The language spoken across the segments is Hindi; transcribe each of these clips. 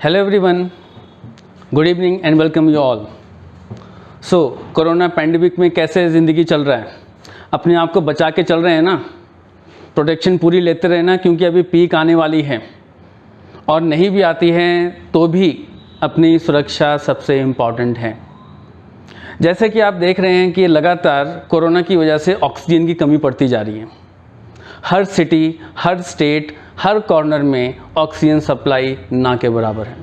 Hello everyone, good evening and welcome you all. So, corona pandemic में कैसे ज़िंदगी चल रहा है? अपने आप को बचा के चल रहे हैं ना, प्रोटेक्शन पूरी लेते रहना क्योंकि अभी पीक आने वाली है और नहीं भी आती है तो भी अपनी सुरक्षा सबसे इम्पॉर्टेंट है। जैसे कि आप देख रहे हैं कि लगातार कोरोना की वजह से ऑक्सीजन की कमी पड़ती जा रही है। हर सिटी, हर स्टेट, हर कॉर्नर में ऑक्सीजन सप्लाई ना के बराबर है।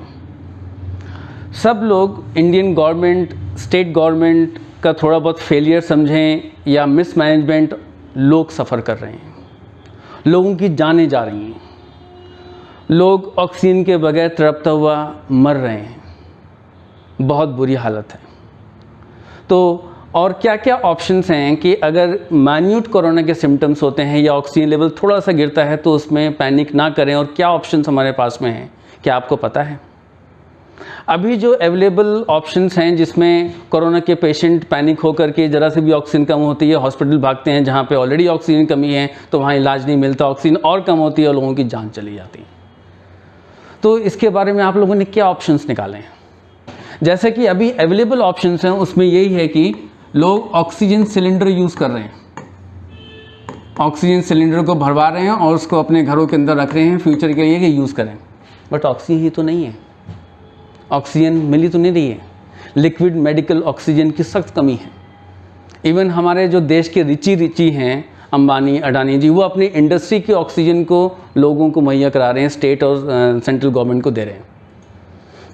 सब लोग इंडियन गवर्नमेंट, स्टेट गवर्नमेंट का थोड़ा बहुत फेलियर समझें या मिसमैनेजमेंट, लोग सफ़र कर रहे हैं, लोगों की जानें जा रही हैं, लोग ऑक्सीजन के बगैर तड़पता हुआ मर रहे हैं। बहुत बुरी हालत है। तो और क्या क्या ऑप्शंस हैं कि अगर माइन्यूट कोरोना के सिम्टम्स होते हैं या ऑक्सीजन लेवल थोड़ा सा गिरता है तो उसमें पैनिक ना करें, और क्या ऑप्शंस हमारे पास में हैं, क्या आपको पता है? अभी जो अवेलेबल ऑप्शंस हैं जिसमें कोरोना के पेशेंट पैनिक होकर के ज़रा से भी ऑक्सीजन कम होती है हॉस्पिटल भागते हैं, जहाँ पे ऑलरेडी ऑक्सीजन कमी है तो वहाँ इलाज नहीं मिलता, ऑक्सीजन और कम होती है और लोगों की जान चली जाती है। तो इसके बारे में आप लोगों ने क्या ऑप्शंस निकाले हैं? जैसे कि अभी अवेलेबल ऑप्शंस हैं उसमें यही है कि लोग ऑक्सीजन सिलेंडर यूज़ कर रहे हैं, ऑक्सीजन सिलेंडर को भरवा रहे हैं और उसको अपने घरों के अंदर रख रहे हैं फ्यूचर के लिए कि यूज़ करें। बट ऑक्सीजन ही तो नहीं है, ऑक्सीजन मिली तो नहीं रही है। लिक्विड मेडिकल ऑक्सीजन की सख्त कमी है। इवन हमारे जो देश के रिची हैं अंबानी, अडानी जी, वो अपनी इंडस्ट्री की ऑक्सीजन को लोगों को मुहैया करा रहे हैं, स्टेट और सेंट्रल गवर्नमेंट को दे रहे हैं।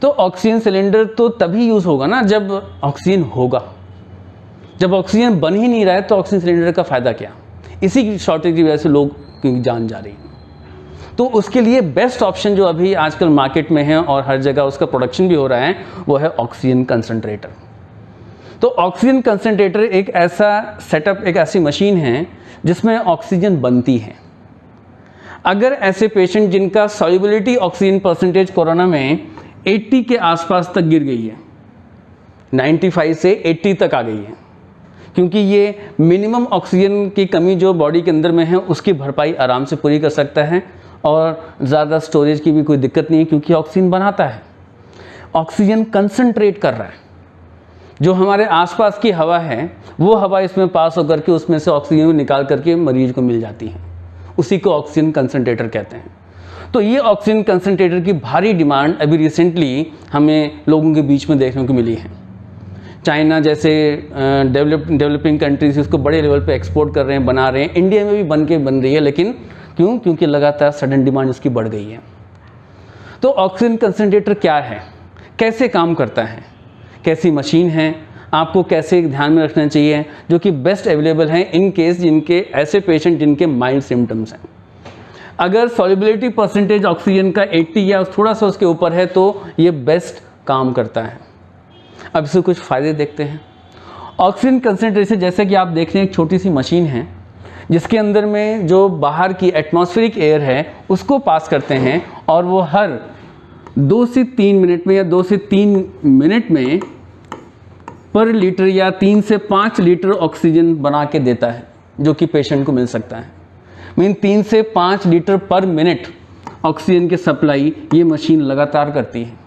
तो ऑक्सीजन सिलेंडर तो तभी यूज़ होगा ना जब ऑक्सीजन होगा। जब ऑक्सीजन बन ही नहीं रहा है तो ऑक्सीजन सिलेंडर का फ़ायदा क्या? इसी की शॉर्टेज की वजह से लोग की जान जा रही है। तो उसके लिए बेस्ट ऑप्शन जो अभी आजकल मार्केट में है और हर जगह उसका प्रोडक्शन भी हो रहा है वो है ऑक्सीजन कंसंट्रेटर। तो ऑक्सीजन कंसंट्रेटर एक ऐसा सेटअप, एक ऐसी मशीन है जिसमें ऑक्सीजन बनती है। अगर ऐसे पेशेंट जिनका सॉल्युबिलिटी ऑक्सीजन परसेंटेज कोरोना में 80 के आसपास तक गिर गई है, 95 से 80 तक आ गई है, क्योंकि ये मिनिमम ऑक्सीजन की कमी जो बॉडी के अंदर में है उसकी भरपाई आराम से पूरी कर सकता है और ज़्यादा स्टोरेज की भी कोई दिक्कत नहीं है क्योंकि ऑक्सीजन बनाता है, ऑक्सीजन कंसंट्रेट कर रहा है। जो हमारे आसपास की हवा है वो हवा इसमें पास होकर के उसमें से ऑक्सीजन को निकाल करके मरीज को मिल जाती है, उसी को ऑक्सीजन कंसंट्रेटर कहते हैं। तो ये ऑक्सीजन कंसंट्रेटर की भारी डिमांड अभी रिसेंटली हमें लोगों के बीच में देखने को मिली है। चाइना जैसे डेवलपिंग कंट्रीज इसको बड़े लेवल पे एक्सपोर्ट कर रहे हैं, बना रहे हैं, इंडिया में भी बन रही है, लेकिन क्यों? क्योंकि लगातार सडन डिमांड इसकी बढ़ गई है। तो ऑक्सीजन कंसंट्रेटर क्या है, कैसे काम करता है, कैसी मशीन है, आपको कैसे ध्यान में रखना चाहिए, जो कि बेस्ट अवेलेबल हैं इन केस जिनके ऐसे पेशेंट जिनके माइल्ड सिम्टम्स हैं। अगर सॉल्युबिलिटी परसेंटेज ऑक्सीजन का 80 या थोड़ा सा उसके ऊपर है तो ये बेस्ट काम करता है। अब इससे कुछ फ़ायदे देखते हैं। ऑक्सीजन कंसंट्रेशन जैसे कि आप देख रहे हैं एक छोटी सी मशीन है जिसके अंदर में जो बाहर की एटमॉस्फेरिक एयर है उसको पास करते हैं और वो हर 2 से 3 मिनट में या 2 से 3 मिनट में पर लीटर या 3 से 5 लीटर ऑक्सीजन बना के देता है जो कि पेशेंट को मिल सकता है। मीन 3 से 5 लीटर पर मिनट ऑक्सीजन की सप्लाई ये मशीन लगातार करती है।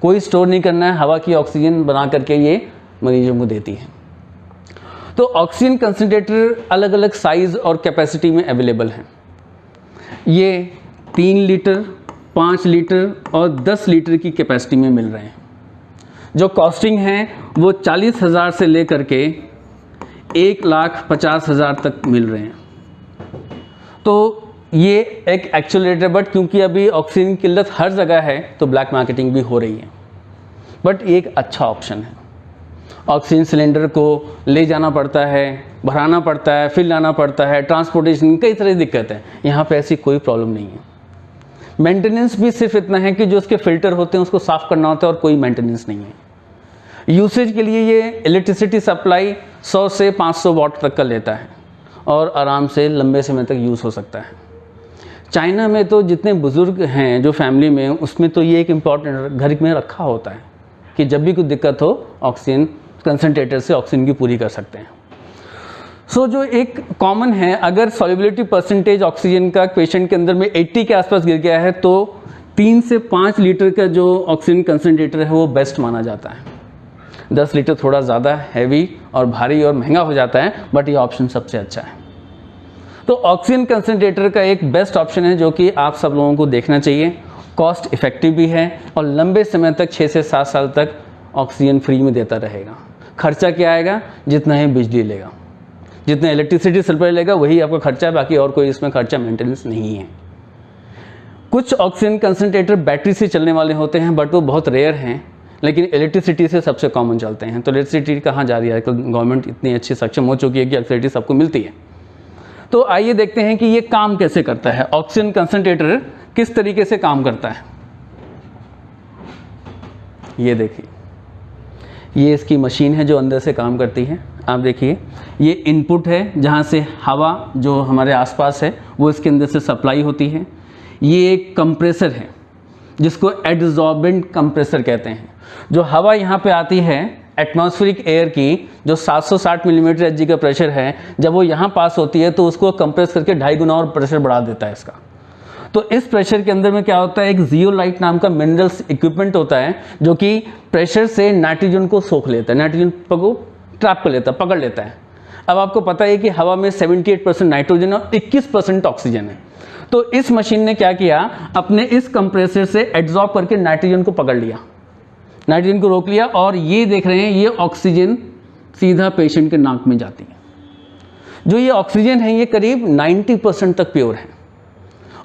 कोई स्टोर नहीं करना है, हवा की ऑक्सीजन बना करके ये मरीजों को देती है। तो ऑक्सीजन कंसंट्रेटर अलग अलग साइज़ और कैपेसिटी में अवेलेबल हैं। ये 3 लीटर, 5 लीटर और 10 लीटर की कैपेसिटी में मिल रहे हैं। जो कॉस्टिंग है वो 40,000 से लेकर के 1,50,000 तक मिल रहे हैं। तो ये एक एक्चुएटर, बट क्योंकि अभी ऑक्सीजन की किल्लत हर जगह है तो ब्लैक मार्केटिंग भी हो रही है, बट ये एक अच्छा ऑप्शन है। ऑक्सीजन सिलेंडर को ले जाना पड़ता है, भराना पड़ता है, फिर लाना पड़ता है, ट्रांसपोर्टेशन, कई तरह की दिक्कत है। यहाँ पे ऐसी कोई प्रॉब्लम नहीं है। मेंटेनेंस भी सिर्फ इतना है कि जो उसके फ़िल्टर होते हैं उसको साफ़ करना होता है और कोई मेंटेनेंस नहीं है। यूसेज के लिए ये इलेक्ट्रिसिटी सप्लाई 100 से 500 वाट तक का लेता है और आराम से लंबे समय तक यूज़ हो सकता है। चाइना में तो जितने बुज़ुर्ग हैं जो फैमिली में, उसमें तो ये एक इम्पॉर्टेंट घर में रखा होता है कि जब भी कोई दिक्कत हो ऑक्सीजन कंसंट्रेटर से ऑक्सीजन की पूरी कर सकते हैं। सो जो एक कॉमन है, अगर सॉल्युबिलिटी परसेंटेज ऑक्सीजन का पेशेंट के अंदर में 80 के आसपास गिर गया है तो 3 से 5 लीटर का जो ऑक्सीजन कंसनट्रेटर है वो बेस्ट माना जाता है। 10 लीटर थोड़ा ज़्यादा हैवी और भारी और महंगा हो जाता है, बट ये ऑप्शन सबसे अच्छा है। तो ऑक्सीजन कंसनट्रेटर का एक बेस्ट ऑप्शन है जो कि आप सब लोगों को देखना चाहिए। कॉस्ट इफेक्टिव भी है और लंबे समय तक 6 से 7 साल तक ऑक्सीजन फ्री में देता रहेगा। खर्चा क्या आएगा? जितना ही बिजली लेगा, जितना इलेक्ट्रिसिटी सप्लाई लेगा वही आपका खर्चा है, बाकी और कोई इसमें खर्चा मेंटेनेंस नहीं है। कुछ ऑक्सीजन कंसनट्रेटर बैटरी से चलने वाले होते हैं, बट वो बहुत रेयर हैं, लेकिन इलेक्ट्रिसिटी से सबसे कॉमन चलते हैं। तो इलेक्ट्रिसिटी कहाँ जा रही है? गवर्नमेंट इतनी अच्छी सक्षम हो चुकी है कि इलेक्ट्रिसिटी सबको मिलती है। तो आइए देखते हैं कि ये काम कैसे करता है, ऑक्सीजन कंसनट्रेटर किस तरीके से काम करता है। ये देखिए, ये इसकी मशीन है जो अंदर से काम करती है। आप देखिए, ये इनपुट है जहाँ से हवा जो हमारे आसपास है वो इसके अंदर से सप्लाई होती है। ये एक कंप्रेसर है जिसको एडजॉर्बेंट कंप्रेसर कहते हैं। जो हवा यहाँ पे आती है एटमॉस्फेरिक एयर की, जो 760 मिलीमीटर एचजी का प्रेशर है, जब वो यहाँ पास होती है तो उसको कंप्रेस करके 2.5 गुना और प्रेशर बढ़ा देता है इसका। तो इस प्रेशर के अंदर में क्या होता है, एक जियोलाइट नाम का मिनरल्स इक्विपमेंट होता है जो कि प्रेशर से नाइट्रोजन को सोख लेता है, नाइट्रोजन को ट्रैप कर लेता है, पकड़ लेता है। अब आपको पता है कि हवा में 78% नाइट्रोजन और 21% ऑक्सीजन है। तो इस मशीन ने क्या किया, अपने इस कंप्रेसर से एड्जॉर्ब करके नाइट्रोजन को पकड़ लिया, नाइट्रोजन को रोक लिया, और ये देख रहे हैं ये ऑक्सीजन सीधा पेशेंट के नाक में जाती है। जो ये ऑक्सीजन है ये करीब 90% तक प्योर है,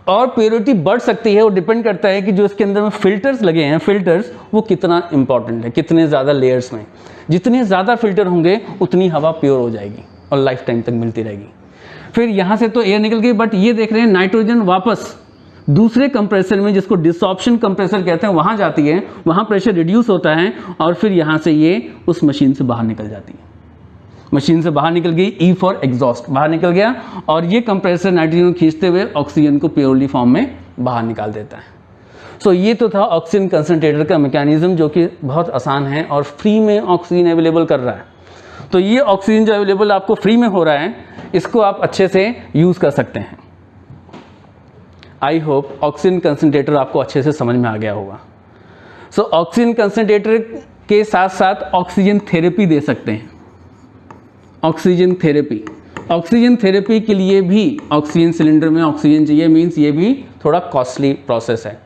और प्योरिटी बढ़ सकती है। वो डिपेंड करता है कि जो इसके अंदर में फिल्टर्स लगे हैं, फिल्टर्स वो कितना इंपॉर्टेंट है, कितने ज़्यादा लेयर्स में। जितने ज़्यादा फिल्टर होंगे उतनी हवा प्योर हो जाएगी और लाइफ टाइम तक मिलती रहेगी। फिर यहाँ से तो एयर निकल गई, बट ये देख रहे हैं नाइट्रोजन वापस दूसरे कंप्रेसर में, जिसको डिसऑप्शन कंप्रेसर कहते हैं, वहाँ जाती है, वहाँ प्रेशर रिड्यूस होता है और फिर यहाँ से ये उस मशीन से बाहर निकल जाती है। मशीन से बाहर निकल गई, ई फॉर एग्जॉस्ट, बाहर निकल गया, और ये कंप्रेसर नाइट्रोजन खींचते हुए ऑक्सीजन को प्योरली फॉर्म में बाहर निकाल देता है। सो ये तो था ऑक्सीजन कंसनट्रेटर का मैकेनिज्म, जो कि बहुत आसान है और फ्री में ऑक्सीजन अवेलेबल कर रहा है। तो ये ऑक्सीजन जो अवेलेबल आपको फ्री में हो रहा है, इसको आप अच्छे से यूज़ कर सकते हैं। आई होप ऑक्सीजन कंसनट्रेटर आपको अच्छे से समझ में आ गया होगा। सो ऑक्सीजन कंसनट्रेटर के साथ साथ ऑक्सीजन थेरेपी दे सकते हैं। ऑक्सीजन थेरेपी के लिए भी ऑक्सीजन सिलेंडर में ऑक्सीजन चाहिए, मीन्स ये भी थोड़ा कॉस्टली प्रोसेस है,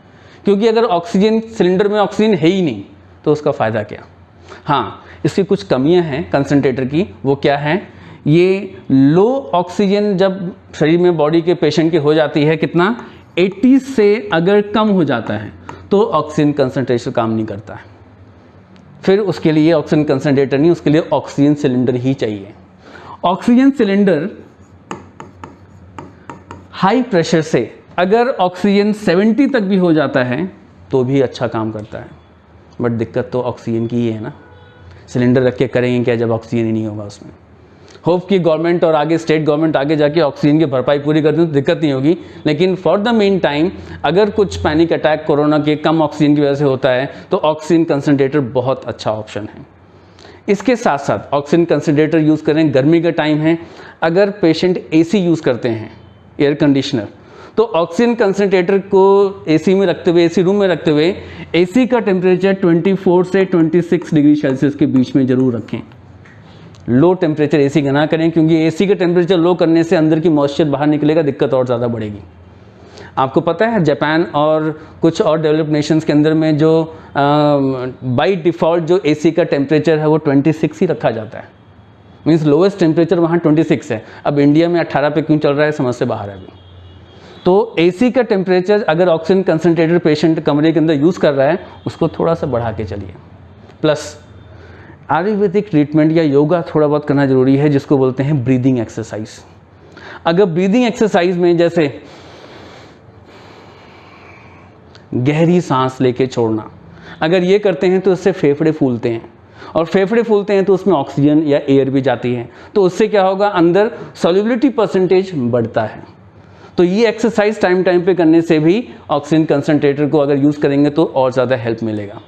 क्योंकि अगर ऑक्सीजन सिलेंडर में ऑक्सीजन है ही नहीं तो उसका फ़ायदा क्या। हाँ, इसकी कुछ कमियां हैं कंसनट्रेटर की। वो क्या है, ये लो ऑक्सीजन जब शरीर में बॉडी के पेशेंट की हो जाती है, कितना 80 से अगर कम हो जाता है तो ऑक्सीजन कंसनट्रेटर काम नहीं करता है। फिर उसके लिए ऑक्सीजन कंसनट्रेटर नहीं, उसके लिए ऑक्सीजन सिलेंडर ही चाहिए। ऑक्सीजन सिलेंडर हाई प्रेशर से अगर ऑक्सीजन 70 तक भी हो जाता है तो भी अच्छा काम करता है, बट दिक्कत तो ऑक्सीजन की ही है ना। सिलेंडर रख के करेंगे क्या जब ऑक्सीजन ही नहीं होगा उसमें। होप कि गवर्नमेंट और आगे स्टेट गवर्नमेंट आगे जाके ऑक्सीजन की भरपाई पूरी कर दें तो दिक्कत नहीं होगी, लेकिन फॉर द मेन टाइम अगर कुछ पैनिक अटैक कोरोना के कम ऑक्सीजन की वजह से होता है तो ऑक्सीजन कंसनट्रेटर बहुत अच्छा ऑप्शन है। इसके साथ साथ ऑक्सीजन कंसनट्रेटर यूज़ करें, गर्मी का टाइम है, अगर पेशेंट एसी यूज़ करते हैं, एयर कंडीशनर, तो ऑक्सीजन कंसनट्रेटर को एसी में रखते हुए, एसी रूम में रखते हुए एसी का टेम्परेचर 24 से 26 डिग्री सेल्सियस के बीच में ज़रूर रखें। लो टेम्परेचर एसी का ना करें, क्योंकि एसी का टेम्परेचर लो करने से अंदर की मॉइस्चर बाहर निकलेगा, दिक्कत और ज़्यादा बढ़ेगी। आपको पता है जापान और कुछ और डेवलप्ड नेशंस के अंदर में जो बाय डिफ़ॉल्ट जो एसी का टेम्परेचर है वो 26 ही रखा जाता है, मीन्स लोवेस्ट टेम्परेचर वहाँ 26 है। अब इंडिया में 18 पे क्यों चल रहा है, समझ से बाहर है अभी। तो एसी का टेम्परेचर अगर ऑक्सीजन कंसनट्रेटर पेशेंट कमरे के अंदर यूज़ कर रहा है उसको थोड़ा सा बढ़ा के चलिए। प्लस आयुर्वेदिक ट्रीटमेंट या योगा थोड़ा बहुत करना ज़रूरी है, जिसको बोलते हैं ब्रीदिंग एक्सरसाइज। अगर ब्रीदिंग एक्सरसाइज में जैसे गहरी सांस लेके छोड़ना, अगर ये करते हैं तो इससे फेफड़े फूलते हैं, और फेफड़े फूलते हैं तो उसमें ऑक्सीजन या एयर भी जाती है, तो उससे क्या होगा, अंदर सॉल्युबिलिटी परसेंटेज बढ़ता है। तो ये एक्सरसाइज टाइम टाइम पे करने से भी ऑक्सीजन कंसनट्रेटर को अगर यूज़ करेंगे तो और ज़्यादा हेल्प मिलेगा।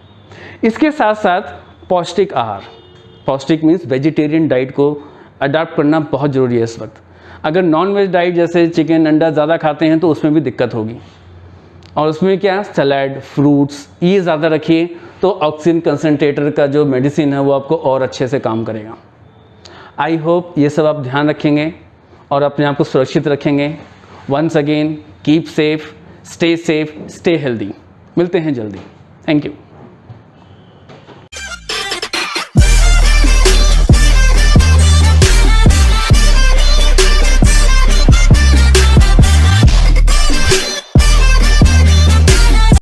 इसके साथ साथ पौष्टिक आहार, पौष्टिक मीन्स वेजिटेरियन डाइट को अडॉप्ट करना बहुत ज़रूरी है इस वक्त। अगर नॉन वेज डाइट जैसे चिकन अंडा ज़्यादा खाते हैं तो उसमें भी दिक्कत होगी, और उसमें क्या, सलाद, फ्रूट्स, ये ज़्यादा रखिए तो ऑक्सीजन कंसनट्रेटर का जो मेडिसिन है वो आपको और अच्छे से काम करेगा। आई होप ये सब आप ध्यान रखेंगे और अपने आप को सुरक्षित रखेंगे। Once again keep safe, stay healthy. मिलते हैं जल्दी। Thank you.